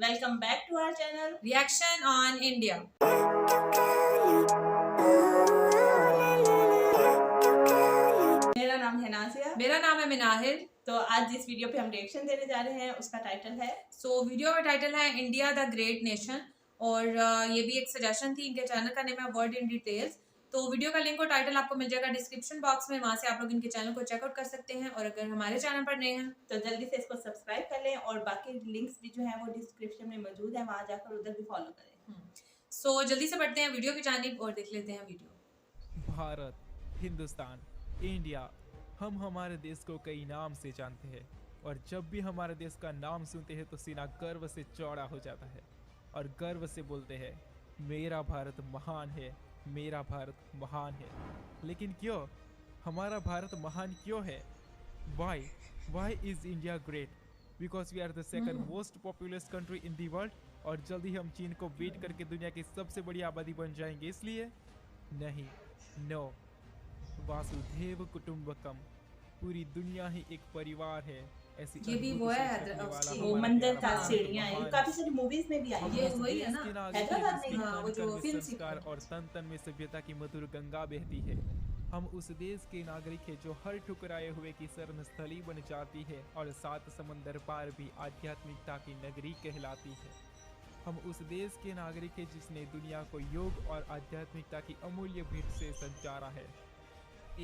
Welcome back to our channel. Reaction on India. मेरा नाम है नासिया। मेरा नाम है मिनाहिर। तो आज जिस वीडियो पे हम रिएक्शन देने जा रहे हैं उसका टाइटल है वीडियो का टाइटल है इंडिया द ग्रेट नेशन और ये भी एक सजेशन थी। इनके चैनल का नेम है वर्ड इन डिटेल्स। तो वीडियो का लिंक और टाइटल आपको मिल जाएगा डिस्क्रिप्शन बॉक्स में, वहां से आप लोग इनके चैनल को चेकआउट कर सकते हैं। और अगर हमारे चैनल पर नए हैं तो जल्दी से इसको सब्सक्राइब कर लें और बाकी लिंक्स भी जो है वो डिस्क्रिप्शन में मौजूद है, वहां जाकर उधर भी फॉलो करें। जल्दी से बढ़ते हैं वीडियो की जानिब और देख लेते हैं वीडियो। भारत, हिंदुस्तान, इंडिया, हम हमारे देश को कई नाम से जानते हैं और जब भी हमारे देश का नाम सुनते हैं तो सीना गर्व से चौड़ा हो जाता है और गर्व से बोलते हैं मेरा भारत महान है, मेरा भारत महान है। लेकिन क्यों हमारा भारत महान क्यों है? Why is India great? Because we are the second most populous country in the world और जल्द ही हम चीन को बीट करके दुनिया की सबसे बड़ी आबादी बन जाएंगे, इसलिए नहीं, नो। वासुदेव कुटुंबकम, पूरी दुनिया ही एक परिवार है। ऐसी ये भी वो है वो मंदिर का सीढ़ियां हैं, काफी सारी मूवीज में भी आई ये है। वही है ना, हैदराबाद में। हाँ, वो जो फिल्म संस्कार और तन तन में सभ्यता की मधुर गंगा बहती है। हम उस देश के नागरिक हैं जो हर ठुकराए हुए की शरण स्थली बन जाती है और सात समंदर पार भी आध्यात्मिकता की नगरी कहलाती है। हम उस देश के नागरिक हैं जिसने दुनिया को योग और आध्यात्मिकता की अमूल्य भेंट से संचारा है।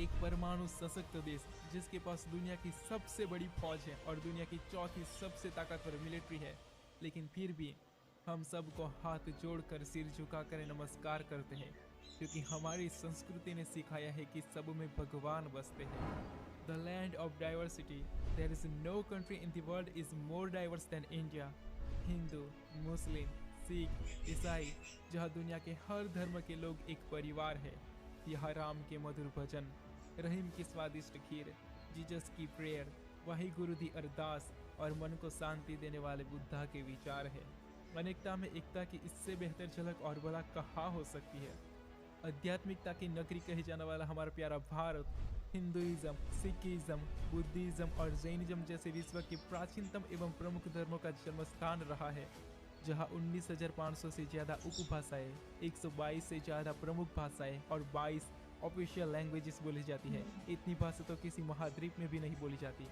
एक परमाणु सशक्त देश जिसके पास दुनिया की सबसे बड़ी फौज है और दुनिया की चौथी सबसे ताकतवर मिलिट्री है, लेकिन फिर भी हम सबको हाथ जोड़कर सिर झुकाकर नमस्कार करते हैं क्योंकि हमारी संस्कृति ने सिखाया है कि सब में भगवान बसते हैं। The land of diversity, there is no country in the world is more diverse than India. Hindu, Muslim, Sikh, ईसाई, जहाँ दुनिया के हर धर्म के लोग एक परिवार है। यहाँ राम के मधुर भजन, रहीम की स्वादिष्ट खीर, जीसस की प्रेयर, वही गुरु दी अरदास और मन को शांति देने वाले बुद्धा के विचार है। अनेकता में एकता की इससे बेहतर झलक और बड़ा कहाँ हो सकती है? आध्यात्मिकता की नगरी कहे जाने वाला हमारा प्यारा भारत हिंदुइज्म, सिखिज्म, बुद्धिज्म और जैनिज्म जैसे विश्व के प्राचीनतम एवं प्रमुख धर्मों का जन्म स्थान रहा है, जहाँ 19,500 से ज़्यादा उपभाषाएं, 122 से ज़्यादा प्रमुख भाषाएं और 22 ऑफिशियल लैंग्वेजेस बोली जाती है। इतनी भाषा तो किसी महाद्वीप में भी नहीं बोली जाती।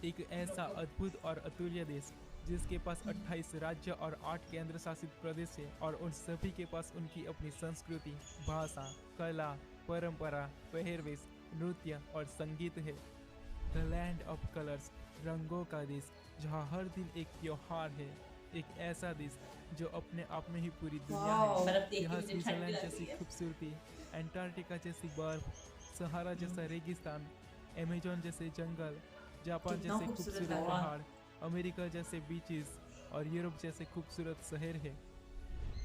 एक ऐसा अद्भुत और अतुल्य देश जिसके पास 28 राज्य और 8 केंद्र शासित प्रदेश है और उन सभी के पास उनकी अपनी संस्कृति, भाषा, कला, परंपरा, पहरवेश, नृत्य और संगीत है। द लैंड ऑफ कलर्स, रंगों का देश जहाँ हर दिन एक त्योहार है। एक ऐसा देश जो अपने आप में ही पूरी दुनिया है। यहाँ स्विट्जरलैंड जैसी खूबसूरती, अंटार्कटिका जैसी बर्फ, सहारा जैसा रेगिस्तान, अमेजोन जैसे जंगल, जापान जैसे खूबसूरत पहाड़, अमेरिका जैसे बीचेस और यूरोप जैसे खूबसूरत शहर है।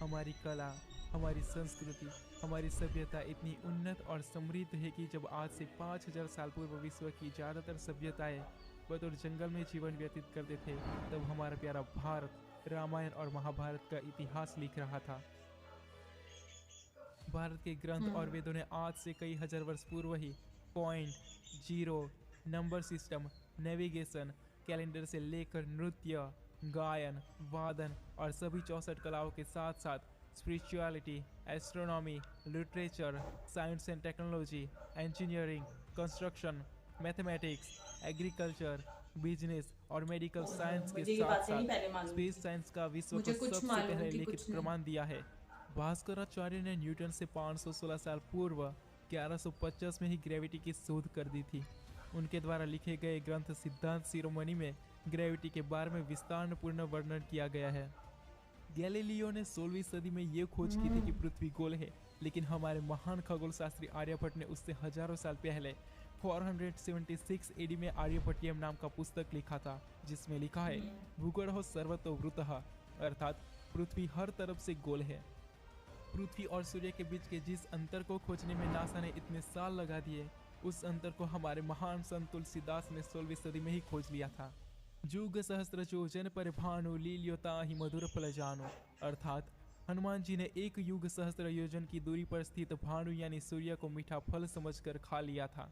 हमारी कला, हमारी संस्कृति, हमारी सभ्यता इतनी उन्नत और समृद्ध है कि जब आज से 5000 साल पूर्व विश्व की ज़्यादातर सभ्यताएं बतौर जंगल में जीवन व्यतीत करते थे, तब हमारा प्यारा भारत रामायण और महाभारत का इतिहास लिख रहा था। भारत के ग्रंथ और वेदों ने आज से कई हजार वर्ष पूर्व ही point, zero, number system, navigation, calendar से लेकर नृत्य, गायन, वादन और सभी 64 कलाओं के साथ साथ spirituality, astronomy, literature, science and technology, engineering, construction, mathematics, agriculture, business और मेडिकल साइंस के साथ साथ स्पेस साइंस का विश्व को सबसे पहले लिखित प्रमाण दिया है। भास्कराचार्य ने न्यूटन से 516 साल पूर्व 1150 में ही ग्रेविटी की शोध कर दी थी। उनके द्वारा लिखे गए ग्रंथ सिद्धांत शिरोमणि में ग्रेविटी के बारे में विस्तारपूर्ण वर्णन किया गया है। गैलीलियो ने 16वीं सदी में ये खोज की थी कि पृथ्वी गोल है, लेकिन हमारे महान खगोल शास्त्री आर्यभट्ट ने उससे हजारों साल पहले 476 एडी में आर्यभट्टियम नाम का पुस्तक लिखा था, जिसमें लिखा है भूगोल सर्वतोवृतः, अर्थात पृथ्वी हर तरफ से गोल है। पृथ्वी और सूर्य के बीच के जिस अंतर को खोजने में नासा ने इतने साल लगा दिए, उस अंतर को हमारे महान संत तुलसीदास ने 16वीं सदी में ही खोज लिया था। जुग सहस्त्र योजन पर भानु लील्योता ही मधुर फल जानो, अर्थात हनुमान जी ने एक युग सहस्त्र योजन की दूरी पर स्थित भानु यानी सूर्य को मीठा फल समझकर खा लिया था।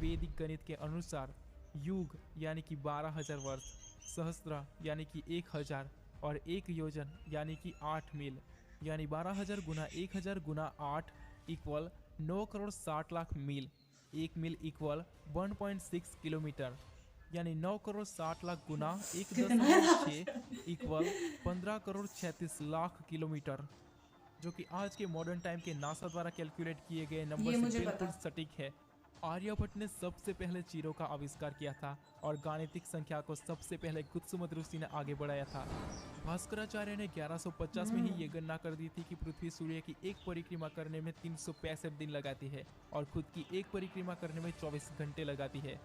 वैदिक गणित के अनुसार युग यानी कि 12,000 वर्ष, सहस्त्र यानी कि 1000 और एक योजन यानी कि 8 मील यानी 12,000 गुना 1,000 गुना 8 इक्वल 9 करोड़ 60 लाख मील। 1 मील इक्वल 1.6 किलोमीटर यानी 9 करोड़ 60 लाख गुना 1.6 इक्वल 15 करोड़ 36 लाख किलोमीटर, जो कि आज के मॉडर्न टाइम के नासा द्वारा कैलकुलेट किए गए नंबर से मुझे बिल्कुल पता। सटीक है। आर्यभट्ट ने सबसे पहले चीरों का आविष्कार किया था और गाणितिक संख्या को सबसे पहले गुप्तसुमत ऋषि ने आगे बढ़ाया था। भास्कराचार्य ने 1150 में ही ये गणना कर दी थी कि पृथ्वी सूर्य की एक परिक्रमा करने में 365 दिन लगाती है और खुद की एक परिक्रमा करने में 24 घंटे लगाती है।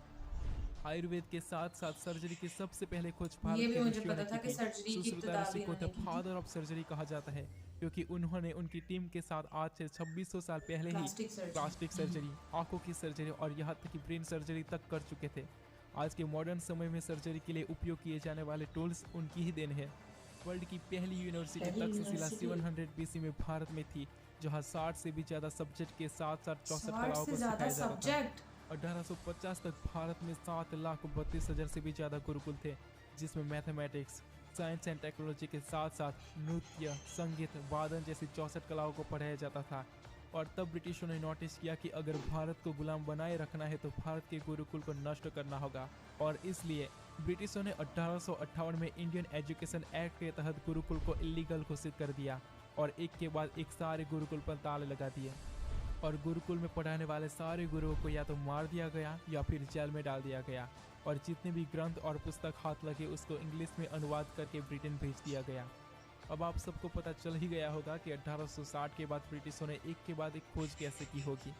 आयुर्वेद के साथ साथ सर्जरी की सबसे पहले खोज भारत ये भी के मुझे ऋषियों ने पता था की कि थी। सर्जरी की सुश्रुता इब्तिदा ऋषि भी को द इन्होंने की थी। फादर ऑफ सर्जरी कहा जाता है क्योंकि उन्होंने उनकी टीम के साथ आज से 2600 साल पहले ही प्लास्टिक सर्जरी, आंखों की सर्जरी और यहाँ तक कि ब्रेन सर्जरी तक कर चुके थे। आज के मॉडर्न समय में सर्जरी के लिए उपयोग किए जाने वाले टूल्स उनकी ही देन है। वर्ल्ड की पहली यूनिवर्सिटी तक्षशिला 700 BC में भारत में थी, जहाँ 60 से भी ज्यादा सब्जेक्ट के साथ साथ 64 कलाओं को सिखाया जाता था। 1850 तक भारत में 7,32,000 से भी ज़्यादा गुरुकुल थे, जिसमें मैथमेटिक्स, साइंस एंड टेक्नोलॉजी के साथ साथ नृत्य, संगीत, वादन जैसी 64 कलाओं को पढ़ाया जाता था। और तब ब्रिटिशों ने नोटिस किया कि अगर भारत को गुलाम बनाए रखना है तो भारत के गुरुकुल को नष्ट करना होगा, और इसलिए ब्रिटिशों ने 1858 में इंडियन एजुकेशन एक्ट के तहत गुरुकुल को इलीगल घोषित कर दिया और एक के बाद एक सारे गुरुकुल पर ताले लगा दिए। और गुरुकुल में पढ़ाने वाले सारे गुरुओं को या तो मार दिया गया या फिर जेल में डाल दिया गया, और जितने भी ग्रंथ और पुस्तक हाथ लगे उसको इंग्लिश में अनुवाद करके ब्रिटेन भेज दिया गया। अब आप सबको पता चल ही गया होगा कि 1860 के बाद ब्रिटिशों ने एक के बाद एक खोज कैसे की होगी।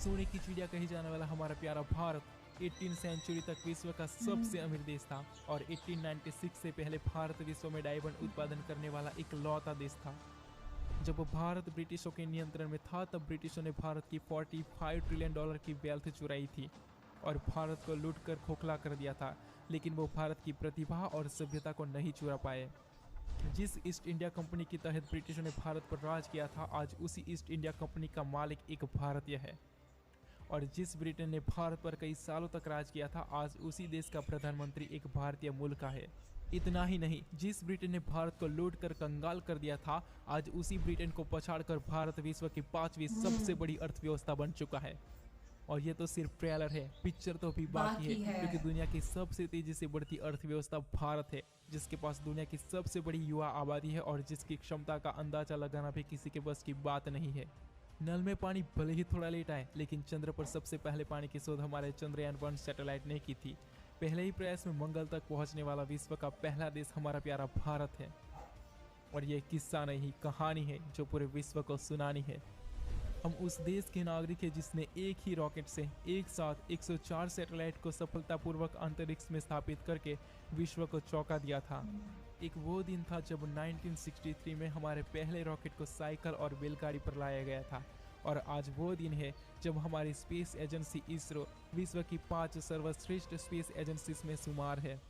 सोने की चिड़िया कही जाने वाला हमारा प्यारा भारत 18वीं सेंचुरी तक विश्व का सबसे अमीर देश था और 1896 से पहले भारत विश्व में डायमंड उत्पादन करने वाला एक लौता देश था। जब भारत ब्रिटिशों के नियंत्रण में था तब ब्रिटिशों ने भारत की 45 ट्रिलियन डॉलर की वेल्थ चुराई थी और भारत को लूट कर खोखला कर दिया था, लेकिन वो भारत की प्रतिभा और सभ्यता को नहीं चुरा पाए। जिस ईस्ट इंडिया कंपनी के तहत ब्रिटिशों ने भारत पर राज किया था, आज उसी ईस्ट इंडिया कंपनी का मालिक एक भारतीय है, और जिस ब्रिटेन ने भारत पर कई सालों तक राज किया था, आज उसी देश का प्रधानमंत्री एक भारतीय मूल का है। इतना ही नहीं, जिस ब्रिटेन ने भारत को लूट कर कंगाल कर दिया था, आज उसी ब्रिटेन को पछाड़कर भारत विश्व की 5वीं सबसे बड़ी अर्थव्यवस्था बन चुका है। और ये तो सिर्फ ट्रेलर है, पिक्चर तो अभी बाकी है, क्योंकि दुनिया की सबसे तेजी से बढ़ती अर्थव्यवस्था भारत है, जिसके पास दुनिया की सबसे बड़ी युवा आबादी है और जिसकी क्षमता का अंदाजा लगाना भी किसी के बस की बात नहीं है। नल में पानी भले ही थोड़ा लेट आए, लेकिन चंद्र पर सबसे पहले पानी की शोध हमारे चंद्रयान 1 सैटेलाइट ने की थी। पहले ही प्रयास में मंगल तक पहुंचने वाला विश्व का पहला देश हमारा प्यारा भारत है। और ये किस्सा नहीं, कहानी है जो पूरे विश्व को सुनानी है। हम उस देश के नागरिक हैं जिसने एक ही रॉकेट से एक साथ 104 सैटेलाइट को सफलतापूर्वक अंतरिक्ष में स्थापित करके विश्व को चौंका दिया था। एक वो दिन था जब 1963 में हमारे पहले रॉकेट को साइकिल और बैलगाड़ी पर लाया गया था, और आज वो दिन है जब हमारी स्पेस एजेंसी इसरो विश्व की 5 सर्वश्रेष्ठ स्पेस एजेंसीज में शुमार है।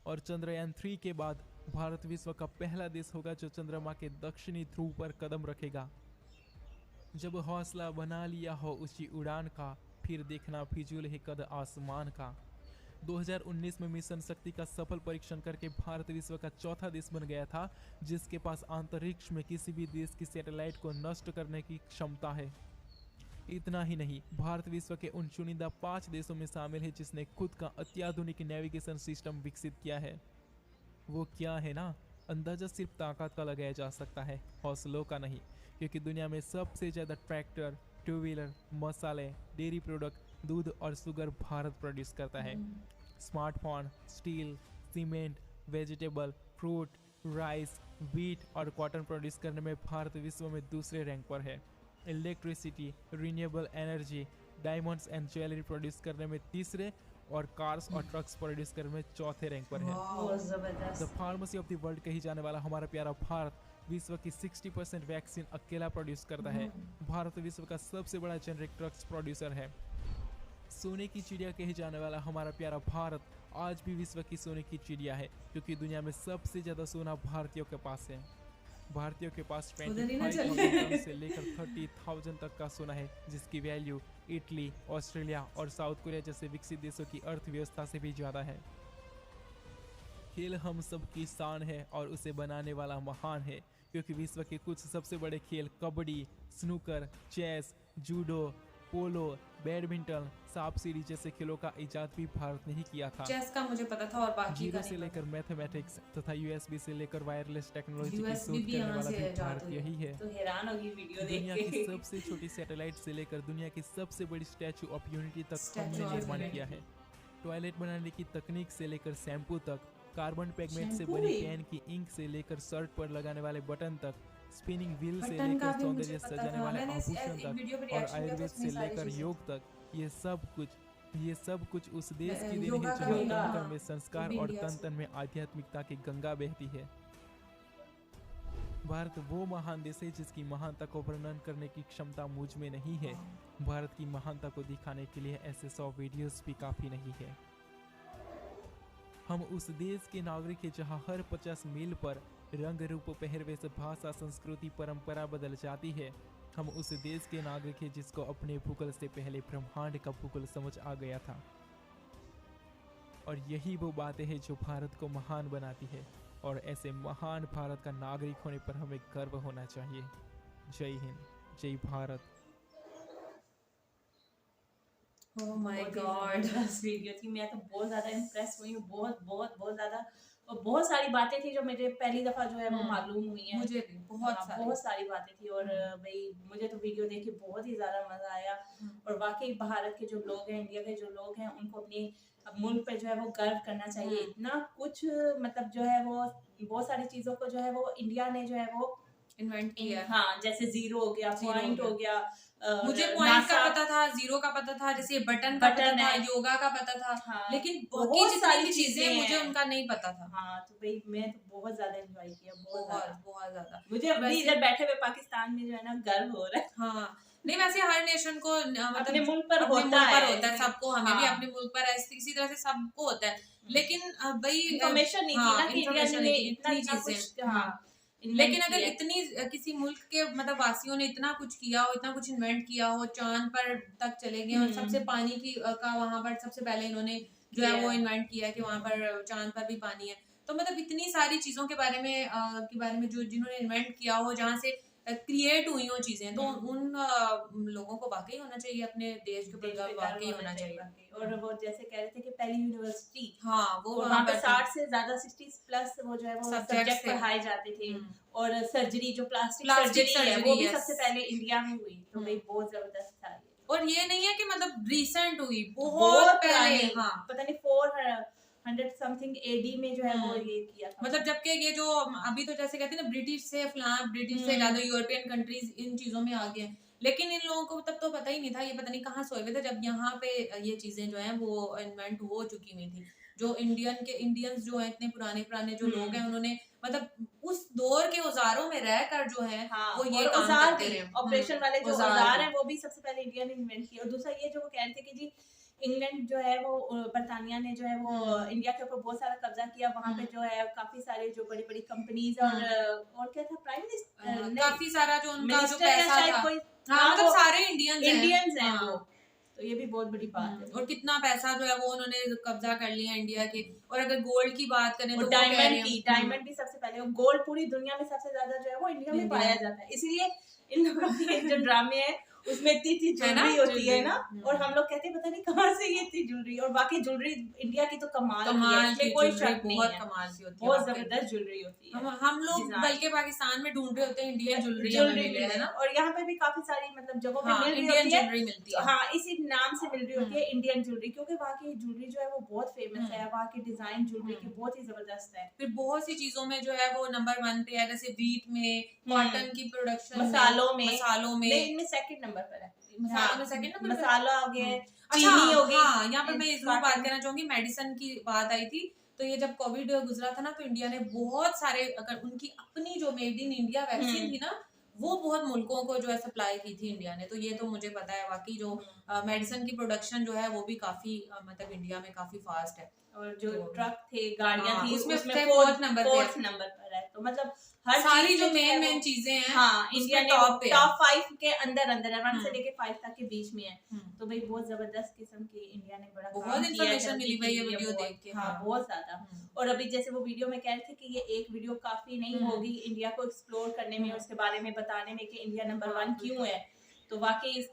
और चंद्रयान 3 के बाद भारत विश्व का पहला देश होगा जो चंद्रमा के दक्षिणी ध्रुव पर कदम रखेगा। जब हौसला बना लिया हो ऊंची उड़ान का, फिर देखना फिजूल है कद आसमान का। 2019 में मिशन शक्ति का सफल परीक्षण करके भारत विश्व का चौथा देश बन गया था जिसके पास अंतरिक्ष में किसी भी देश की सैटेलाइट को नष्ट करने की क्षमता है। इतना ही नहीं, भारत विश्व के उन चुनिंदा 5 देशों में शामिल है जिसने खुद का अत्याधुनिक नेविगेशन सिस्टम विकसित किया है। वो क्या है ना, अंदाजा सिर्फ ताकत का लगाया जा सकता है, हौसलों का नहीं, क्योंकि दुनिया में सबसे ज़्यादा ट्रैक्टर, 2 व्हीलर, मसाले, डेयरी प्रोडक्ट, दूध और शुगर भारत प्रोड्यूस करता है। Smartphone, steel, cement, vegetable, fruit, rice, wheat और कॉटन प्रोड्यूस करने में भारत विश्व में दूसरे रैंक पर है। Electricity, renewable energy, diamonds and jewellery produce करने में तीसरे और कार्स और ट्रक्स प्रोड्यूस करने में चौथे रैंक पर है। The pharmacy of the world कही जाने वाला हमारा प्यारा भारत विश्व की 60% वैक्सीन अकेला प्रोड्यूस करता है। भारत विश्व का सबसे बड़ा जेनरिक ड्रग्स प्रोड्यूसर है। सोने की चिड़िया कहे जाने वाला हमारा प्यारा भारत आज भी विश्व की सोने की चिड़िया है, क्योंकि दुनिया में सबसे ज़्यादा सोना भारतीयों के पास है। भारतीयों के पास 25,000 से लेकर 30,000 तक का सोना है, जिसकी वैल्यू इटली, ऑस्ट्रेलिया और साउथ कोरिया जैसे विकसित देशों की अर्थव्यवस्था से भी ज़्यादा है। खेल हम सब की शान है और उसे बनाने वाला महान है, क्योंकि विश्व के कुछ सबसे बड़े खेल कबड्डी, स्नूकर, चेस, जूडो, पोलो, बैडमिंटन, सांप सीढ़ी जैसे खेलों का इजाद भी भारत ने ही किया था। चेस का मुझे पता था और बाकी जीरो का से नहीं लेकर मैथमेटिक्स तथा यूएसबी से लेकर वायरलेस टेक्नोलॉजी की USB शोध भी करने यहाँ वाला से भी इजाद भारत हुई। यही है। तो हैरान होगी वीडियो दुनिया देख की के। सबसे छोटी सैटेलाइट से लेकर दुनिया की सबसे बड़ी स्टैचू ऑफ यूनिटी तक Statue हमने of निर्माण Unity। किया है। टॉयलेट बनाने की तकनीक से लेकर शैम्पू तक, कार्बन पिगमेंट से शैम्पू बनी भी? पेन की इंक से लेकर शर्ट पर लगाने वाले बटन तक, स्पिनिंग व्हील से बटन का लेकर भी मुझे सौंदर्य पता सजाने था। वाले मैंने इस आभूषण एक तक वीडियो पे और रिएक्शन किया था, आयुर्वेद उसमें से सारी लेकर चीजें। योग तक, ये सब कुछ उस देश की देन योगा है का जहाँ भी, तन हाँ, तन में संस्कार वो भी और इंडिया तन से। तन में आध्यात्मिकता की गंगा बहती है। भारत वो महान देश है जिसकी महानता को वर्णन करने की क्षमता मुझ में नहीं है। भारत की महानता को दिखाने के लिए ऐसे 100 वीडियोस भी काफी नहीं है। हम उस देश के नागरिक हैं जहां हर 50 मील पर रंग रूप पहरवेश भाषा संस्कृति परंपरा बदल जाती है। हम उस देश के नागरिक हैं जिसको अपने भूगोल से पहले ब्रह्मांड का भूगोल समझ आ गया था। और यही वो बातें हैं जो भारत को महान बनाती है, और ऐसे महान भारत का नागरिक होने पर हमें गर्व होना चाहिए। जय हिंद, जय भारत। ओह माय बहुत ही गॉड। जबरदस्त वीडियो थी। मैं तो बहुत ज्यादा इम्प्रेस हुई हूँ, बहुत ज्यादा। और बहुत सारी बातें थी जो मुझे पहली दफा जो है वो मालूम हुई है। मुझे भी बहुत सारी बातें थी। और भाई मुझे तो वीडियो देख के बहुत ही ज्यादा मजा आया। और वाकई भारत के जो लोग हैं, इंडिया के जो लोग हैं, उनको अपनी मुल्क पे जो है वो गर्व करना चाहिए। इतना कुछ मतलब जो है वो बहुत सारी चीजों को जो है वो इंडिया ने जो है वो इन्वेंट किया है। हाँ, जैसे जीरो हो गया, Zero पॉइंट हो हो गया, मुझे पॉइंट का पता था, जीरो का पता था, जैसे बटन का पता बटन था, है। योगा का पता था, हाँ, लेकिन बहुत बाकी जितनी सारी भी चीजें चीजें मुझे हैं। उनका नहीं पता था। हाँ, तो भाई मैं तो बहुत ज्यादा एंजॉय किया, बहुत ज्यादा। मुझे अभी वैसे- इधर बैठे हुए पाकिस्तान में जो है ना गर्व हो रहा है। हाँ, नहीं वैसे हर नेशन को मतलब अपने मुल्क पर अपने होता मुल्क पर है। सबको, हमें भी हाँ। अपने मुल्क पर इसी तरह से सबको होता है, लेकिन भाई इन्फॉर्मेशन नहीं थी ना कि इंडिया information ने नहीं थी, इतना इतनी कुछ चीजें। हाँ लेकिन अगर इतनी किसी मुल्क के मतलब वासियों ने इतना कुछ किया हो, इतना कुछ इन्वेंट किया हो, चांद पर तक चले गए और सबसे पानी की का वहां पर सबसे पहले इन्होंने जो है वो इन्वेंट किया कि वहां पर चांद पर भी पानी है, तो मतलब इतनी सारी चीजों के बारे में जो जिन्होंने इन्वेंट किया हो, जहाँ से क्रिएट हुई हो चीजें, तो उन लोगों को वाकई होना चाहिए, अपने देश के ऊपर वाकई होना चाहिए। और वो जैसे कह रहे थे कि पहली यूनिवर्सिटी, हाँ, वो वहाँ पे 60 से ज्यादा 60+ वो जो है वो सब्जेक्ट पढ़ाए जाते थे। और सर्जरी, जो प्लास्टिक सर्जरी है, वो भी सबसे पहले इंडिया में हुई। तो भाई बहुत जबरदस्त था। और ये नहीं है कि मतलब रिसेंट हुई, बहुत पहले, हाँ, पता नहीं 400 समथिंग एडी में जो है वो ये किया था। मतलब जबकि ये जो अभी तो जैसे कहते हैं ना ब्रिटिश से ज्यादा यूरोपियन कंट्रीज इन चीजों में आ गए हैं, लेकिन इन लोगों को तब तो पता ही नहीं था, ये पता नहीं कहाँ सोए हुए थे जब यहाँ पे ये चीजें जो हैं वो इन्वेंट हो चुकी हुई थी। जो इंडियंस जो हैं, इतने पुराने जो लोग हैं, उन्होंने मतलब उस दौर के औजारों में रहकर जो है वो ये काम करते रहे। ऑपरेशन वाले जो औजार हैं वो भी सबसे पहले इंडिया ने इन्वेंट किया। और दूसरा ये जो वो कह रहे थे कि जी इंग्लैंड जो है वो बरतानिया ने जो है वो इंडिया के ऊपर बहुत सारा कब्जा किया। वहाँ पे जो है काफी सारे जो बड़ी बड़ी कंपनीज और क्या था, प्राइम मिनिस्टर, काफी सारा जो उनका जो पैसा था, हाँ, मतलब सारे इंडियंस हैं वो। तो ये भी बहुत बड़ी बात है। और कितना पैसा जो है वो उन्होंने कब्जा कर लिया इंडिया के। और अगर गोल्ड की बात करें तो डायमंड भी सबसे पहले, गोल्ड पूरी दुनिया में सबसे ज्यादा जो है वो इंडिया में पाया जाता है। इसीलिए इन लोगों के जो ड्रामे हैं उसमें इतनी ज्वेलरी होती है ना, और हम लोग कहते हैं पता नहीं कहाँ से ये इतनी ज्वेलरी। और बाकी ज्वेलरी इंडिया की तो कमाल की, कोई शक नहीं है, कमाल की होती है, बहुत जबरदस्त ज्वेलरी होती है। हम लोग बल्कि पाकिस्तान में ढूंढ रहे होते हैं इंडियन ज्वेलरी है ना, और यहाँ पे भी काफी सारी मतलब जगहों पे मिल इंडियन रही ज्वेलरी मिलती है। हाँ, इसी नाम से मिल रही होती है इंडियन ज्वेलरी, क्योंकि वहाँ की ज्वेलरी जो है वो बहुत फेमस है। वहाँ की डिजाइन ज्वेलरी की बहुत ही जबरदस्त है। फिर बहुत सी चीजों में जो है वो नंबर 1 पे है, जैसे वीट में, कॉटन की प्रोडक्शन, मसालों में इनमें सेकंड नंबर पर है। मसालों में सेकंड नंबर, मसाला हो गया, अच्छा, चीनी हो गई। हाँ, यहाँ पर मैं जरूर बात करना चाहूंगी, मेडिसिन की बात आई थी, तो ये जब कोविड गुजरा था ना, तो इंडिया ने बहुत सारे, अगर उनकी अपनी जो मेड इन इंडिया वैक्सीन थी ना, वो बहुत मुल्कों को जो है सप्लाई की थी इंडिया ने। तो ये तो मुझे पता है, बाकी जो मेडिसिन की प्रोडक्शन जो है वो भी काफी मतलब इंडिया में काफी फास्ट है। और जो ट्रक थे, गाड़ियां थी, उसमें उसमें 4th नंबर पर है। तो तो मतलब हर सारी चीज जो में जो है मेन वो- मेन चीजें हैं हाँ, इंडिया ने टॉप पे टॉप 5 के अंदर अंदर है, 1 से हम्म। लेके 5 तक के बीच में है। तो भाई बहुत जबरदस्त किस्म की इंडिया ने बड़ा बहुत काम किया है, इन्फॉर्मेशन तरक्की मिली भाई ये की है वीडियो बहुत। देख के। हाँ, बहुत ज्यादा। और अभी जैसे वो वीडियो में कह रहे थे कि ये एक वीडियो काफी नहीं होगी इंडिया को एक्सप्लोर करने में, उसके बारे में बताने में कि इंडिया नंबर 1 क्यों है। तो वाकई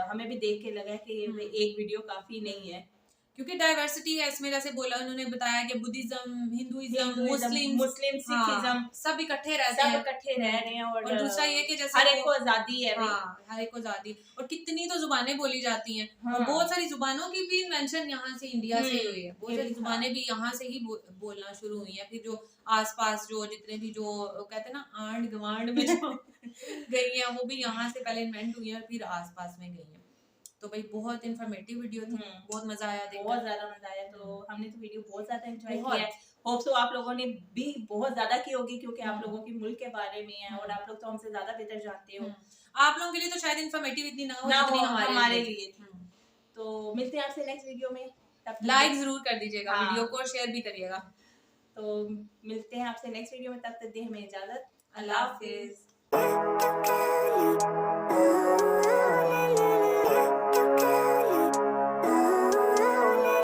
हमें भी देख के लगा कि ये एक वीडियो काफी नहीं है, क्योंकि डाइवर्सिटी है इसमें। जैसे बोला उन्होंने बताया कि बुद्धिज्म, हिंदुइज्म, मुस्लिम, सिखिज्म सब इकट्ठे रहते सब हैं, इकट्ठे रह रहे हैं। और दूसरा ये कि जैसे हर एक को आजादी है भाई। हाँ, हर एक को आजादी। और कितनी तो जुबानें बोली जाती हैं। हाँ। और बहुत सारी जुबानों की भी इन्वेंशन यहाँ से इंडिया से हुई है। बहुत ये सारी भी था। जुबानें भी यहाँ से ही बोलना शुरू हुई हैं। फिर जो आसपास जो जितने भी जो कहते हैं ना आंड गवांड में जो गई हैं, वो भी यहाँ से पहले इन्वेंट हुई है और फिर आसपास में गई हैं। तो भाई बहुत इन्फॉर्मेटिव वीडियो थी, बहुत मजा आया देखकर, बहुत ज्यादा मजा आया। तो हमने तो वीडियो बहुत ज्यादा एंजॉय बहुत। किया है। होप सो आप लोगों ने भी बहुत ज्यादा की होगी, क्योंकि आप लोगों के मुल्क के बारे में है और आप लोग तो हमसे ज्यादा बेहतर जानते हो। आप लोगों के लिए तो शायद इन्फॉर्मेटिव इतनी ना हो ना जितनी हो हमारे लिए थी। तो मिलते हैं आपसे नेक्स्ट वीडियो में। तब तक लाइक जरूर कर दीजिएगा हाँ। वीडियो को, और शेयर भी करिएगा। तो मिलते हैं आपसे नेक्स्ट वीडियो में, तब तक दें हमें इजाजत। अल्लाह हाफिज।